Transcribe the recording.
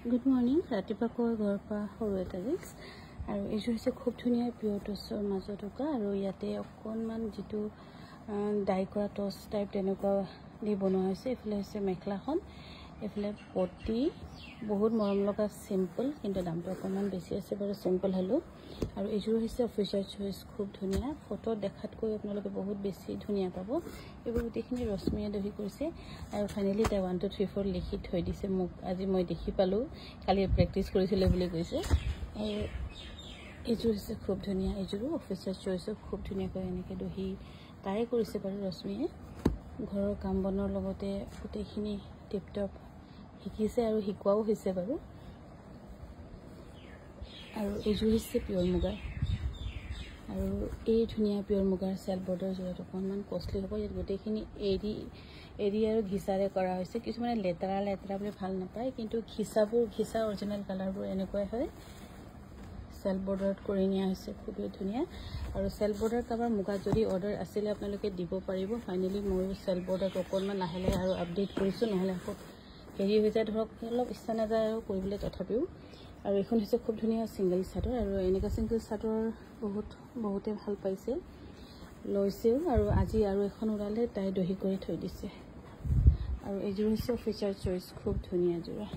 Good morning ৰাতিপুৱা ঘৰৰ পৰা সৰু এটা ৰিক্স আৰু এইযোৰ হৈছে খুব ধুনীয়া পিয়ৰ টচৰ মাজত থকা আৰু ইয়াতে অকণমান যিটো ডাই কৰা টচ টাইপ তেনেকুৱা দি বনোৱা হৈছে। এইফালে হৈছে মেখেলাখন, এইফালে পটি বহুত মৰম লগা চিম্পল, কিন্তু দামটো অকণমান বেছি আছে বাৰু চিম্পল হ'লেও। আৰু এইযোৰ হৈছে অফিচিয়েল চইচ, খুব ধুনীয়া, ফটো দেখাতকৈ আপোনালোকে বহুত বেছি ধুনীয়া পাব। এইবোৰ গোটেইখিনি ৰশ্মিয়ে দহি কৰিছে আৰু ফাইনেলি তাই 1 2 3 4 লিখি থৈ দিছে মোক। আজি মই দেখি পালোঁ, কালি প্ৰেক্টিছ কৰিছিলে বুলি কৈছে। আৰু এইযোৰ হৈছে খুব ধুনীয়া, এইযোৰো অফিচিয়েল চইচত খুব ধুনীয়াকৈ এনেকৈ দহি তাই কৰিছে বাৰু ৰশ্মিয়ে। ঘৰৰ কাম বনৰ লগতে গোটেইখিনি টিপটপ শিকিছে আৰু শিকোৱাও হৈছে বাৰু। আৰু এইযোৰ হৈছে পিয়ৰ মুগাৰ, আৰু এই ধুনীয়া পিয়ৰ মুগাৰ চেল বৰ্ডৰ যোৰত অকণমান কষ্টলি হ'ব। ইয়াত গোটেইখিনি এৰি আৰু ঘিচাৰে কৰা হৈছে। কিছুমানে লেতেৰা বুলি ভাল নাপায়, কিন্তু ঘিচা অৰিজিনেল কালাৰবোৰ এনেকুৱাই হয়। চেল বৰ্ডাৰত কৰি নিয়া হৈছে, খুবেই ধুনীয়া। আৰু চেল বৰ্ডাৰ কাৰোবাৰ মুগাত যদি অৰ্ডাৰ আছিলে আপোনালোকে দিব পাৰিব। ফাইনেলি ময়ো চেল বৰ্ডাৰটো অকণমান লাহে লাহে আৰু আপডেট কৰিছোঁ, নহ'লে আকৌ হেৰি হৈ যায় ধৰক, অলপ ইচ্ছা নাযায় আৰু কৰিবলৈ তথাপিও। আৰু এইখন হৈছে খুব ধুনীয়া ছিংগল চাদৰ, আৰু এনেকুৱা ছিংগল চাদৰ বহুতে ভাল পাইছে, লৈছেও। আৰু আজি আৰু এখন ওলালে তাই দহি কৰি থৈ দিছে। আৰু এইযোৰ হৈছে অফিচিয়েল চইচ, খুব ধুনীয়া যোৰা।